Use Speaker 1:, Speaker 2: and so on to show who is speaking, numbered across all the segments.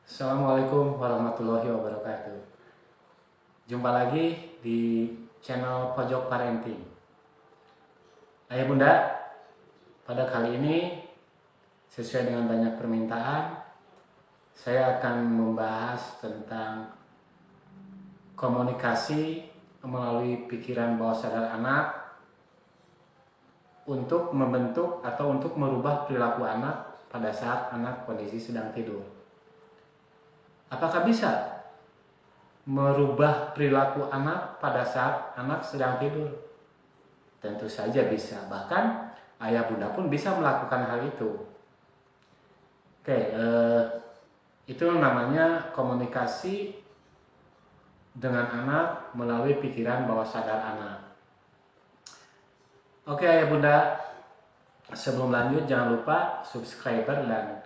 Speaker 1: Assalamualaikum warahmatullahi wabarakatuh. Jumpa lagi di channel Pojok Parenting. Ayah bunda, pada kali ini sesuai dengan banyak permintaan, saya akan membahas tentang komunikasi melalui pikiran bawah sadar anak untuk membentuk atau untuk merubah perilaku anak pada saat anak kondisi sedang tidur. Apakah bisa merubah perilaku anak pada saat anak sedang tidur? Tentu saja bisa. Bahkan ayah bunda pun bisa melakukan hal itu. Itu namanya komunikasi dengan anak melalui pikiran bawah sadar anak. Ayah bunda, sebelum lanjut jangan lupa subscriber dan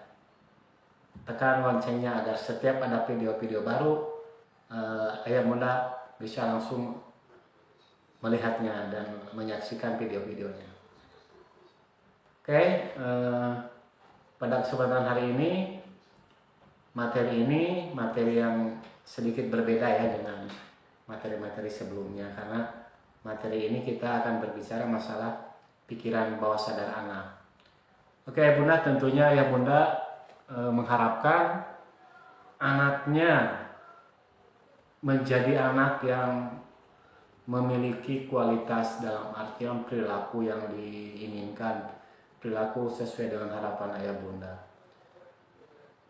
Speaker 1: tekan loncengnya agar setiap ada video-video baru ayah bunda bisa langsung melihatnya dan menyaksikan video-videonya. Pada kesempatan hari ini materi yang sedikit berbeda ya dengan materi-materi sebelumnya, karena materi ini kita akan berbicara masalah pikiran bawah sadar anak. Ayah bunda, tentunya ayah bunda mengharapkan anaknya menjadi anak yang memiliki kualitas dalam artian perilaku yang diinginkan, perilaku sesuai dengan harapan ayah bunda.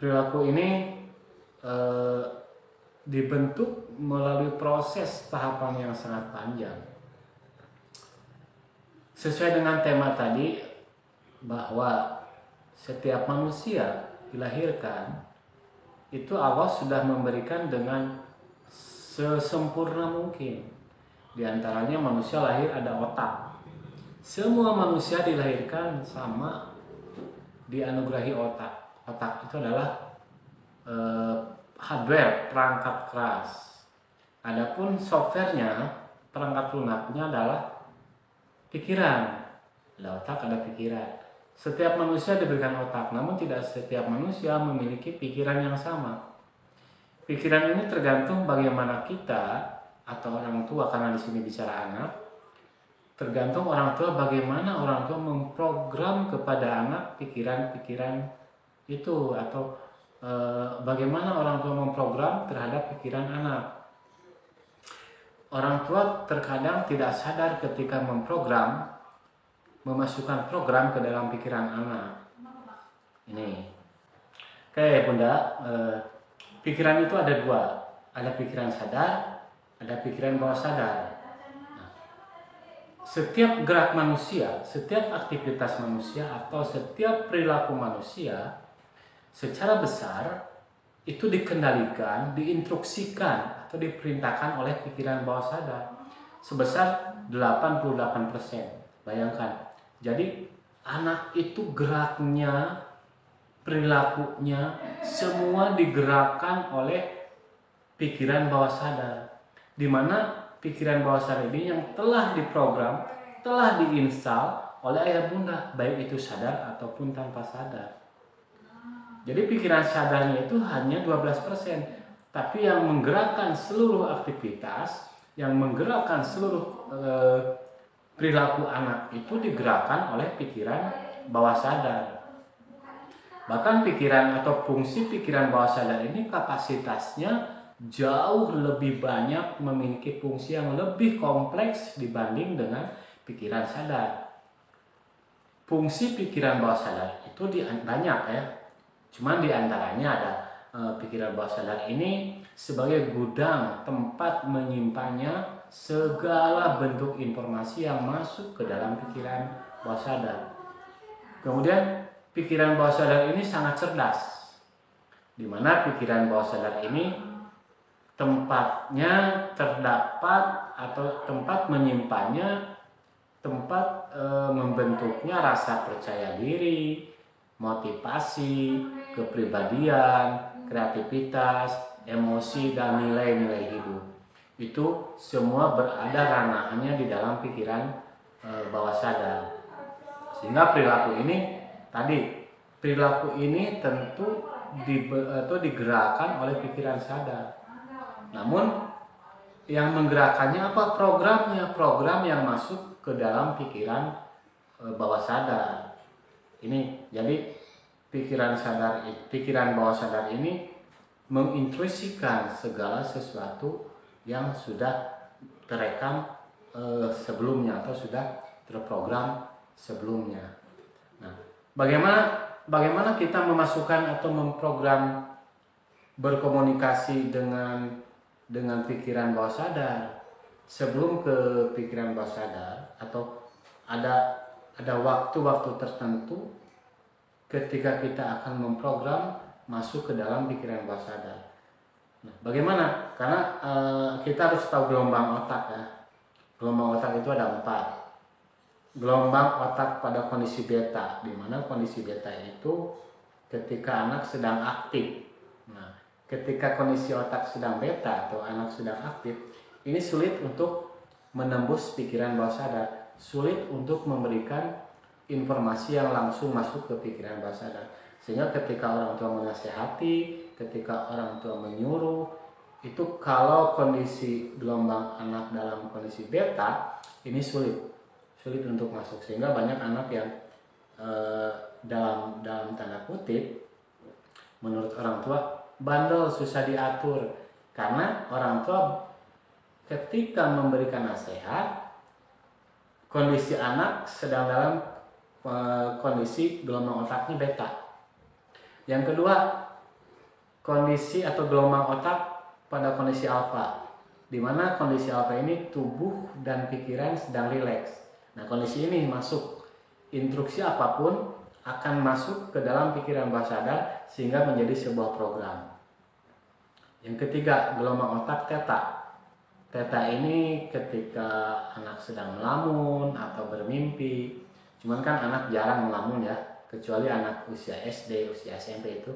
Speaker 1: Perilaku ini dibentuk melalui proses tahapan yang sangat panjang. Sesuai dengan tema tadi, bahwa setiap manusia dilahirkan itu Allah sudah memberikan dengan sesempurna mungkin. Di antaranya manusia lahir ada otak. Semua manusia dilahirkan sama dianugerahi otak. Otak itu adalah hardware, perangkat keras. Adapun softwarenya, perangkat lunaknya adalah pikiran. Ada otak, ada pikiran. Setiap manusia diberikan otak, namun tidak setiap manusia memiliki pikiran yang sama. Pikiran ini tergantung bagaimana kita atau orang tua, karena di sini bicara anak, tergantung orang tua bagaimana orang tua memprogram kepada anak pikiran-pikiran itu, atau bagaimana orang tua memprogram terhadap pikiran anak. Orang tua terkadang tidak sadar ketika memasukkan program ke dalam pikiran anak. Ini. Bunda, pikiran itu ada dua. Ada pikiran sadar, ada pikiran bawah sadar. Nah, setiap gerak manusia, setiap aktivitas manusia atau setiap perilaku manusia secara besar itu dikendalikan, diinstruksikan atau diperintahkan oleh pikiran bawah sadar sebesar 88%. Bayangkan. Jadi anak itu geraknya, perilakunya semua digerakkan oleh pikiran bawah sadar, di mana pikiran bawah sadar ini yang telah diprogram, telah diinstal oleh ayah bunda, baik itu sadar ataupun tanpa sadar. Jadi pikiran sadarnya itu hanya 12%, tapi yang menggerakkan seluruh aktivitas, yang menggerakkan seluruh perilaku anak itu digerakkan oleh pikiran bawah sadar. Bahkan pikiran atau fungsi pikiran bawah sadar ini kapasitasnya jauh lebih banyak, memiliki fungsi yang lebih kompleks dibanding dengan pikiran sadar. Fungsi pikiran bawah sadar itu banyak ya. Cuman diantaranya ada pikiran bawah sadar ini sebagai gudang tempat menyimpannya segala bentuk informasi yang masuk ke dalam pikiran bawah sadar. Kemudian pikiran bawah sadar ini sangat cerdas, di mana pikiran bawah sadar ini tempatnya terdapat atau tempat menyimpannya, tempat membentuknya rasa percaya diri, motivasi, kepribadian, kreativitas, emosi, dan nilai-nilai hidup. Itu semua berada ranahnya di dalam pikiran bawah sadar. Sehingga perilaku ini tentu digerakkan oleh pikiran sadar. Namun yang menggerakkannya apa? Programnya, program yang masuk ke dalam pikiran bawah sadar. Ini jadi pikiran bawah sadar ini mengintrusikan segala sesuatu yang sudah terekam sebelumnya atau sudah terprogram sebelumnya. Nah, bagaimana kita memasukkan atau memprogram berkomunikasi dengan pikiran bawah sadar sebelum ke pikiran bawah sadar, atau ada waktu-waktu tertentu ketika kita akan memprogram masuk ke dalam pikiran bawah sadar. Nah, bagaimana? Karena kita harus tahu gelombang otak ya. Gelombang otak itu ada 4. Gelombang otak pada kondisi beta, di mana kondisi beta itu ketika anak sedang aktif. Nah, ketika kondisi otak sedang beta atau anak sedang aktif, ini sulit untuk menembus pikiran bawah sadar, sulit untuk memberikan informasi yang langsung masuk ke pikiran bawah sadar. Sehingga ketika orang tua menasehati, ketika orang tua menyuruh, itu kalau kondisi gelombang anak dalam kondisi beta, ini sulit untuk masuk. Sehingga banyak anak yang dalam tanda kutip, menurut orang tua bandel, susah diatur, karena orang tua ketika memberikan nasihat, kondisi anak sedang dalam kondisi gelombang otaknya beta. Yang kedua, kondisi atau gelombang otak pada kondisi alfa, di mana kondisi alfa ini tubuh dan pikiran sedang rileks. Nah, kondisi ini masuk instruksi apapun akan masuk ke dalam pikiran bawah sadar sehingga menjadi sebuah program. Yang ketiga, gelombang otak theta. Theta ini ketika anak sedang melamun atau bermimpi. Cuman kan anak jarang melamun ya, kecuali anak usia SD, usia SMP itu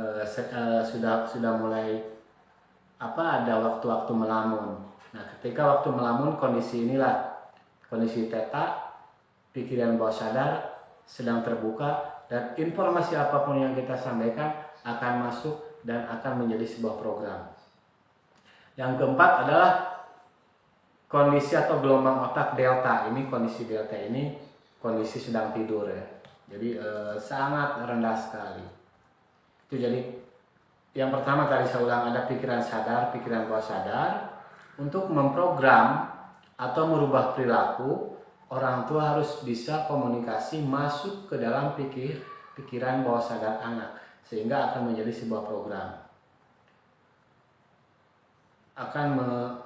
Speaker 1: sudah mulai ada waktu-waktu melamun. Nah, ketika waktu melamun, kondisi inilah kondisi theta, pikiran bawah sadar sedang terbuka dan informasi apapun yang kita sampaikan akan masuk dan akan menjadi sebuah program. Yang keempat adalah kondisi atau gelombang otak delta. Ini kondisi delta ini kondisi sedang tidur ya. Jadi sangat rendah sekali. Itu jadi yang pertama tadi saya ulang, ada pikiran sadar, pikiran bawah sadar. Untuk memprogram atau merubah perilaku, orang tua harus bisa komunikasi masuk ke dalam pikiran bawah sadar anak, sehingga akan menjadi sebuah program. Akan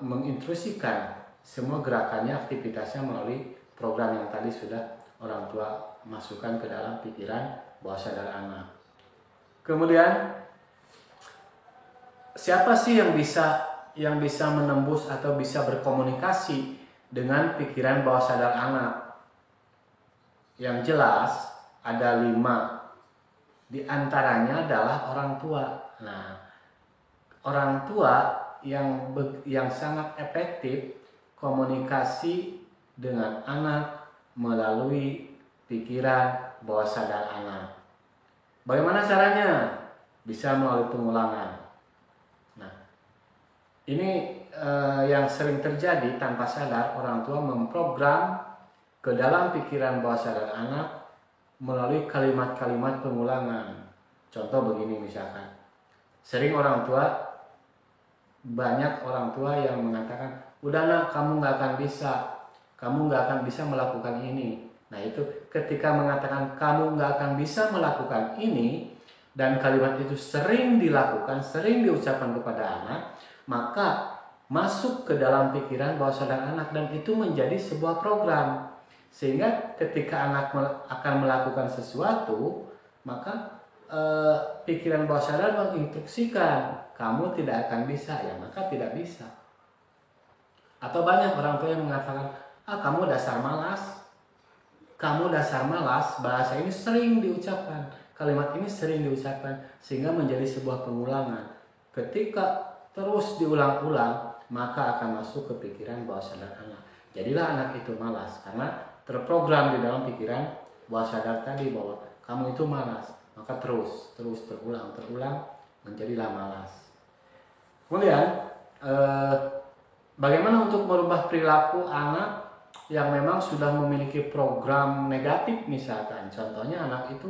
Speaker 1: mengintrusikan semua gerakannya, aktivitasnya melalui program yang tadi sudah orang tua masukkan ke dalam pikiran bawah sadar anak. Kemudian siapa sih yang bisa menembus atau bisa berkomunikasi dengan pikiran bawah sadar anak? Yang jelas ada 5. Di antaranya adalah orang tua. Nah, orang tua yang sangat efektif komunikasi dengan anak melalui pikiran bawah sadar anak. Bagaimana caranya? Bisa melalui pengulangan. Nah, ini yang sering terjadi tanpa sadar, orang tua memprogram ke dalam pikiran bawah sadar anak melalui kalimat-kalimat pengulangan. Contoh begini misalkan, banyak orang tua yang mengatakan, udah nak, kamu nggak akan bisa melakukan ini. Nah, itu ketika mengatakan kamu nggak akan bisa melakukan ini, dan kalimat itu sering dilakukan, sering diucapkan kepada anak, maka masuk ke dalam pikiran bawah sadar anak dan itu menjadi sebuah program. Sehingga ketika anak akan melakukan sesuatu, maka pikiran bawah sadar menginstruksikan, kamu tidak akan bisa, ya maka tidak bisa. Atau banyak orang tua yang mengatakan, kamu dasar malas, bahasa ini sering diucapkan, kalimat ini sering diucapkan, sehingga menjadi sebuah pengulangan. Ketika terus diulang-ulang, maka akan masuk ke pikiran bawah sadar anak. Jadilah anak itu malas, karena terprogram di dalam pikiran bawah sadar tadi bahwa kamu itu malas. maka terus terulang menjadilah malas. Kemudian bagaimana untuk merubah perilaku anak yang memang sudah memiliki program negatif, misalkan contohnya anak itu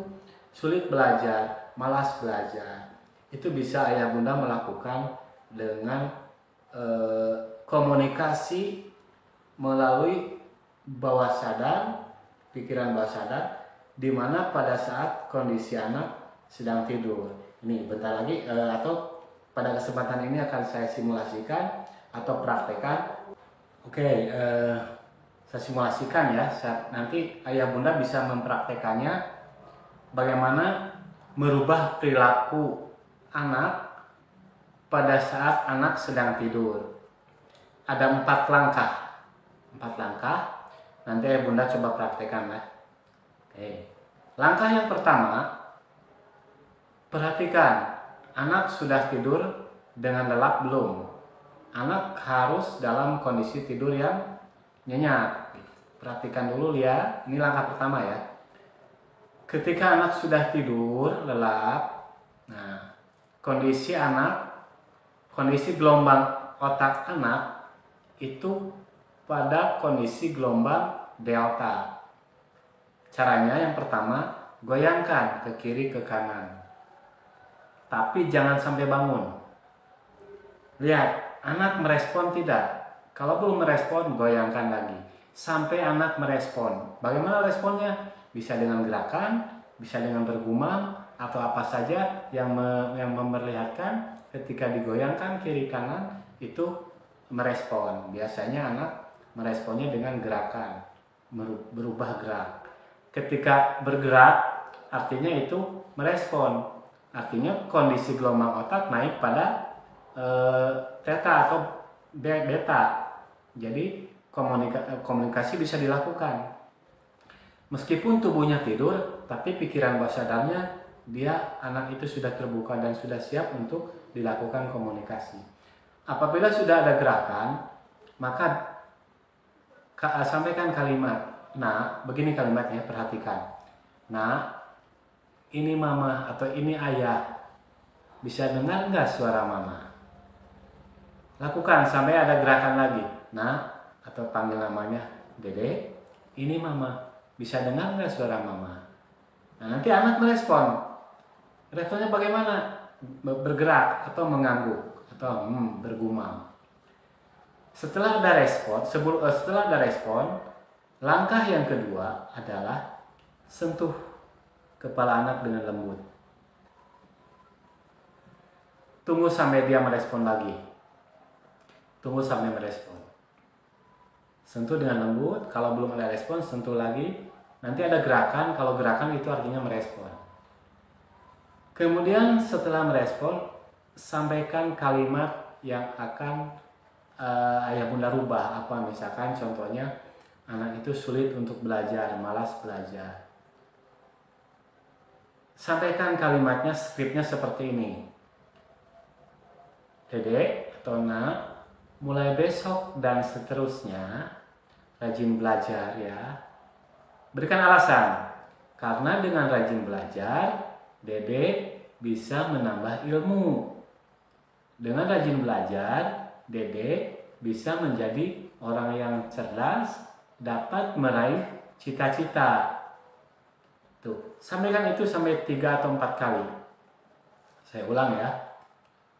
Speaker 1: sulit belajar, malas belajar. Itu bisa ayah bunda melakukan dengan komunikasi melalui bawah sadar, pikiran bawah sadar, di mana pada saat kondisi anak sedang tidur. Ini bentar lagi atau pada kesempatan ini akan saya simulasikan atau praktekkan. Oke, saya simulasikan ya. Nanti ayah bunda bisa mempraktekannya bagaimana merubah perilaku anak pada saat anak sedang tidur. Ada 4 langkah. 4 langkah. Nanti ayah bunda coba praktekkan ya. Oke. Langkah yang pertama, perhatikan anak sudah tidur dengan lelap belum. Anak harus dalam kondisi tidur yang nyenyak. Perhatikan dulu ya, ini langkah pertama ya. Ketika anak sudah tidur lelap, nah kondisi gelombang otak anak itu pada kondisi gelombang delta. Caranya yang pertama, goyangkan ke kiri ke kanan. Tapi jangan sampai bangun. Lihat, anak merespon tidak. Kalau belum merespon, goyangkan lagi. Sampai anak merespon. Bagaimana responnya? Bisa dengan gerakan, bisa dengan bergumam, atau apa saja yang memperlihatkan ketika digoyangkan kiri kanan itu merespon. Biasanya anak meresponnya dengan gerakan, berubah gerak. Ketika bergerak, artinya itu merespon. Artinya kondisi gelombang otak naik pada theta atau beta. Jadi komunikasi bisa dilakukan. Meskipun tubuhnya tidur, tapi pikiran bawah sadarnya anak itu sudah terbuka dan sudah siap untuk dilakukan komunikasi. Apabila sudah ada gerakan, maka sampaikan kalimat. Nah, begini kalimatnya, perhatikan. Nah, ini mama atau ini ayah. Bisa dengar nggak suara mama? Lakukan sampai ada gerakan lagi. Nah, atau panggil namanya Dede, ini mama. Bisa dengar nggak suara mama? Nah, nanti anak merespon. Responnya bagaimana? Bergerak atau mengangguk atau bergumam. Setelah ada respon, langkah yang kedua adalah sentuh kepala anak dengan lembut. Tunggu sampai dia merespon lagi. Tunggu sampai merespon. Sentuh dengan lembut. Kalau belum ada respon, sentuh lagi. Nanti ada gerakan. Kalau gerakan itu artinya merespon. Kemudian setelah merespon, sampaikan kalimat yang akan ayah bunda rubah. Apa misalkan contohnya anak itu sulit untuk belajar, malas belajar. Sampaikan kalimatnya, skripnya seperti ini. Dede atau nak, mulai besok dan seterusnya rajin belajar ya. Berikan alasan. Karena dengan rajin belajar, Dede bisa menambah ilmu. Dengan rajin belajar, Dede bisa menjadi orang yang cerdas, dapat meraih cita-cita. Tuh, sampaikan itu sampai 3 atau 4 kali. Saya ulang ya.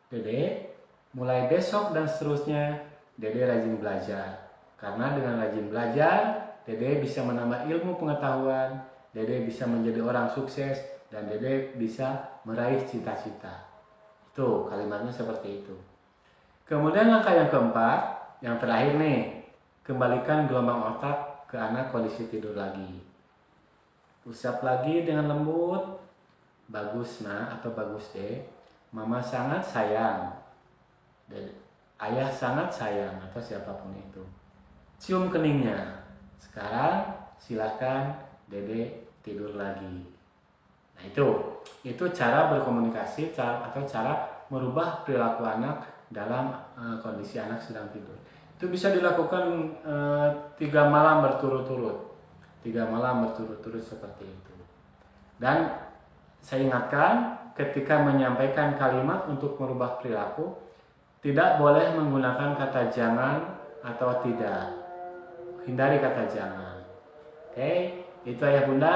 Speaker 1: Dede, mulai besok dan seterusnya, Dede rajin belajar. Karena dengan rajin belajar, Dede bisa menambah ilmu pengetahuan, Dede bisa menjadi orang sukses, dan Dede bisa meraih cita-cita. Itu kalimatnya seperti itu. Kemudian langkah yang keempat, yang terakhir nih, kembalikan gelombang otak ke anak kondisi tidur lagi. Usap lagi dengan lembut. Bagus nak atau bagus deh. Mama sangat sayang. Dan ayah sangat sayang atau siapapun itu. Cium keningnya. Sekarang silakan Dede tidur lagi. Nah itu cara berkomunikasi atau cara merubah perilaku anak dalam kondisi anak sedang tidur. Itu bisa dilakukan 3 malam berturut-turut. 3 malam berturut-turut seperti itu. Dan saya ingatkan ketika menyampaikan kalimat untuk merubah perilaku, tidak boleh menggunakan kata jangan atau tidak. Hindari kata jangan. Oke, itu ayah bunda.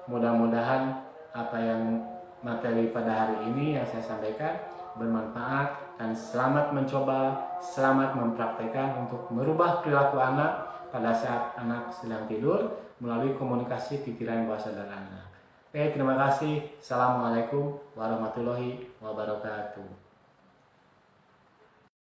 Speaker 1: Mudah-mudahan apa yang materi pada hari ini yang saya sampaikan bermanfaat, dan selamat mencoba, selamat mempraktekkan untuk merubah perilaku anak pada saat anak sedang tidur melalui komunikasi pikiran bawah sadar anak. Oke, terima kasih. Assalamualaikum warahmatullahi wabarakatuh.